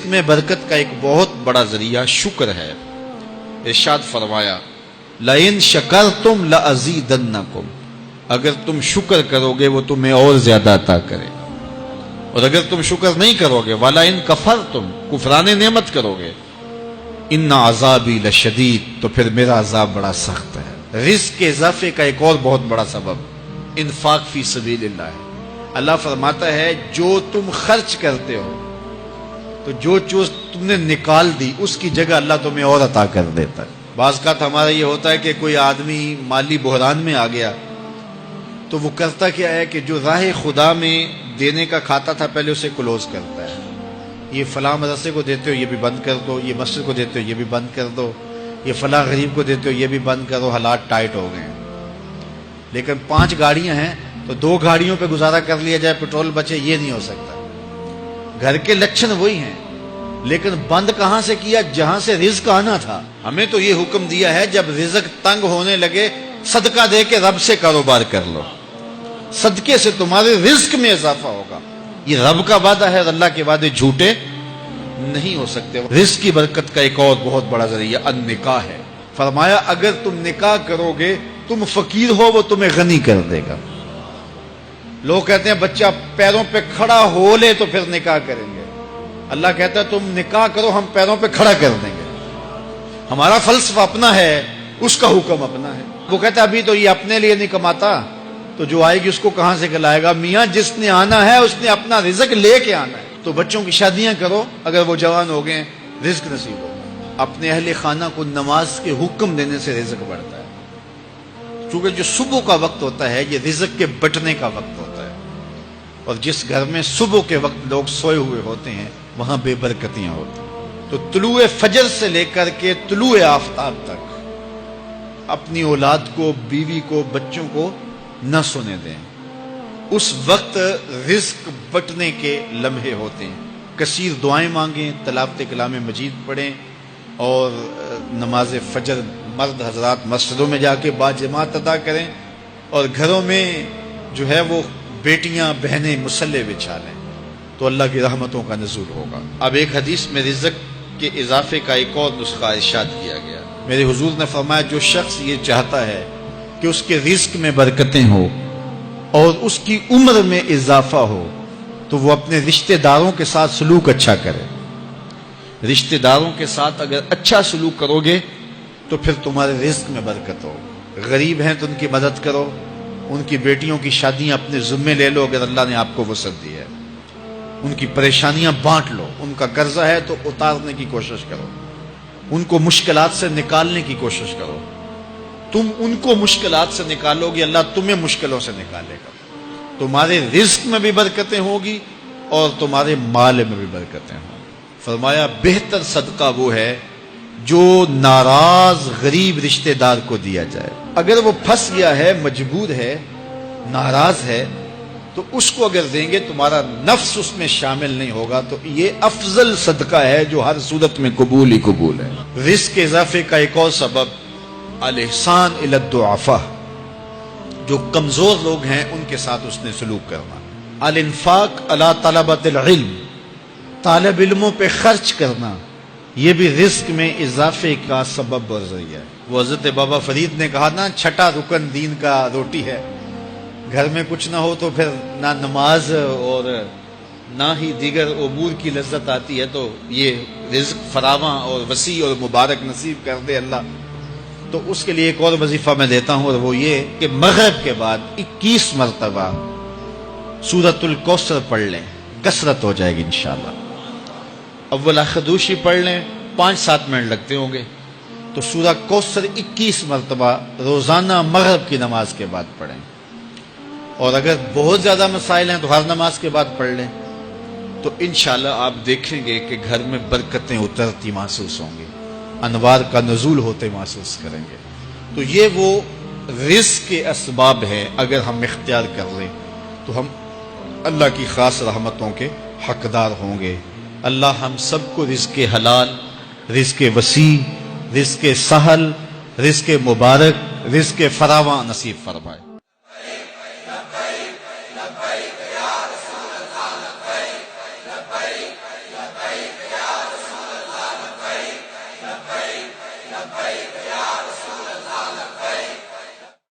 میں برکت کا ایک بہت بڑا ذریعہ شکر ہے۔ ارشاد فرمایا لَإِن شَكَرْتُمْ لَأَزِيدَنَّكُمْ، اگر تم شکر کرو گے وہ تمہیں اور زیادہ عطا کرے گا، اور اگر تم شکر نہیں کرو گے وَلَئِن كَفَرْتُمْ، کفران نعمت کرو گے، إِنَّ عَذَابِي لَشَدِيدٌ، تو پھر میرا عذاب بڑا سخت ہے۔ رزق کے اضافے کا ایک اور بہت بڑا سبب انفاق فی سبیل اللہ ہے۔ اللہ فرماتا ہے جو تم خرچ کرتے ہو تو جو چیز تم نے نکال دی اس کی جگہ اللہ تمہیں اور عطا کر دیتا ہے۔ بعض کا ہمارا یہ ہوتا ہے کہ کوئی آدمی مالی بحران میں آ گیا تو وہ کرتا کیا ہے کہ جو راہ خدا میں دینے کا کھاتا تھا پہلے اسے کلوز کرتا ہے، یہ فلاں مدرسے کو دیتے ہو یہ بھی بند کر دو، یہ مسجد کو دیتے ہو یہ بھی بند کر دو، یہ فلاں غریب کو دیتے ہو یہ بھی بند کرو، حالات ٹائٹ ہو گئے ہیں۔ لیکن 5 گاڑیاں ہیں تو 2 گاڑیوں پہ گزارا کر لیا جائے، پیٹرول بچے، یہ نہیں ہو سکتا۔ گھر کے لچھن وہی ہیں، لیکن بند کہاں سے کیا؟ جہاں سے رزق آنا تھا۔ ہمیں تو یہ حکم دیا ہے جب رزق تنگ ہونے لگے صدقہ دے کے رب سے کاروبار کر لو، صدقے سے تمہارے رزق میں اضافہ ہوگا۔ یہ رب کا وعدہ ہے اور اللہ کے وعدے جھوٹے نہیں ہو سکتے۔ رزق کی برکت کا ایک اور بہت بڑا ذریعہ النکاح ہے۔ فرمایا اگر تم نکاح کرو گے، تم فقیر ہو وہ تمہیں غنی کر دے گا۔ لوگ کہتے ہیں بچہ پیروں پہ کھڑا ہو لے تو پھر نکاح کریں گے، اللہ کہتا ہے تم نکاح کرو ہم پیروں پہ کھڑا کر دیں گے۔ ہمارا فلسفہ اپنا ہے، اس کا حکم اپنا ہے۔ وہ کہتا ہے ابھی تو یہ اپنے لیے نہیں کماتا تو جو آئے گی اس کو کہاں سے کھلائے گا؟ میاں جس نے آنا ہے اس نے اپنا رزق لے کے آنا ہے۔ تو بچوں کی شادیاں کرو، اگر وہ جوان ہو گئے رزق نصیب ہوگا۔ اپنے اہل خانہ کو نماز کے حکم دینے سے رزق بڑھتا ہے، چونکہ جو صبح کا وقت ہوتا ہے یہ رزق کے بٹنے کا وقت ہوتا ہے، اور جس گھر میں صبح کے وقت لوگ سوئے ہوئے ہوتے ہیں وہاں بے برکتیاں ہوتی ہیں۔ تو طلوع فجر سے لے کر کے طلوع آفتاب تک اپنی اولاد کو، بیوی کو، بچوں کو نہ سونے دیں۔ اس وقت رزق بٹنے کے لمحے ہوتے ہیں۔ کثیر دعائیں مانگیں، تلاوت کلام مجید پڑھیں، اور نماز فجر مرد حضرات مسجدوں میں جا کے باجماعت ادا کریں، اور گھروں میں جو ہے وہ بیٹیاں بہنیں مصلے بچھا لیں تو اللہ کی رحمتوں کا نزول ہوگا۔ اب ایک حدیث میں رزق کے اضافے کا ایک اور نسخہ ارشاد کیا گیا۔ میرے حضور نے فرمایا جو شخص یہ چاہتا ہے کہ اس کے رزق میں برکتیں ہو اور اس کی عمر میں اضافہ ہو تو وہ اپنے رشتہ داروں کے ساتھ سلوک اچھا کرے۔ رشتہ داروں کے ساتھ اگر اچھا سلوک کرو گے تو پھر تمہارے رزق میں برکت ہو۔ غریب ہیں تو ان کی مدد کرو، ان کی بیٹیوں کی شادیاں اپنے ذمے لے لو اگر اللہ نے آپ کو وسعت دی ہے، ان کی پریشانیاں بانٹ لو، ان کا قرضہ ہے تو اتارنے کی کوشش کرو، ان کو مشکلات سے نکالنے کی کوشش کرو۔ تم ان کو مشکلات سے نکالو گے، اللہ تمہیں مشکلوں سے نکالے گا۔ تمہارے رزق میں بھی برکتیں ہوگی اور تمہارے مال میں بھی برکتیں ہوں۔ فرمایا بہتر صدقہ وہ ہے جو ناراض غریب رشتہ دار کو دیا جائے۔ اگر وہ پھنس گیا ہے، مجبور ہے، ناراض ہے، تو اس کو اگر دیں گے تمہارا نفس اس میں شامل نہیں ہوگا، تو یہ افضل صدقہ ہے جو ہر صورت میں قبول ہی قبول ہے۔ رزق کے اضافے کا ایک اور سبب الاحسان الی الضعفاء، جو کمزور لوگ ہیں ان کے ساتھ اس نے سلوک کرنا۔ الانفاق علی طلبۃ العلم، طالب علموں پہ خرچ کرنا، یہ بھی رزق میں اضافے کا سبب اور ذریعہ ہے۔ وہ حضرت بابا فرید نے کہا نا چھٹا رکن دین کا روٹی ہے۔ گھر میں کچھ نہ ہو تو پھر نہ نماز اور نہ ہی دیگر امور کی لذت آتی ہے، تو یہ رزق فراواں اور وسیع اور مبارک نصیب کر دے اللہ۔ تو اس کے لیے ایک اور وظیفہ میں دیتا ہوں، اور وہ یہ کہ مغرب کے بعد 21 مرتبہ سورۃ الکوثر پڑھ لیں، کثرت ہو جائے گی انشاءاللہ۔ اول خدوشی پڑھ لیں، 5-7 منٹ لگتے ہوں گے، تو سورہ کوثر 21 مرتبہ روزانہ مغرب کی نماز کے بعد پڑھیں، اور اگر بہت زیادہ مسائل ہیں تو ہر نماز کے بعد پڑھ لیں، تو انشاءاللہ آپ دیکھیں گے کہ گھر میں برکتیں اترتی محسوس ہوں گی، انوار کا نزول ہوتے محسوس کریں گے۔ تو یہ وہ رزق کے اسباب ہیں، اگر ہم اختیار کر لیں تو ہم اللہ کی خاص رحمتوں کے حقدار ہوں گے۔ اللہ ہم سب کو رزق حلال، رزق وسیع، رزق سہل، رزق مبارک، رزق فراواں نصیب فرمائے۔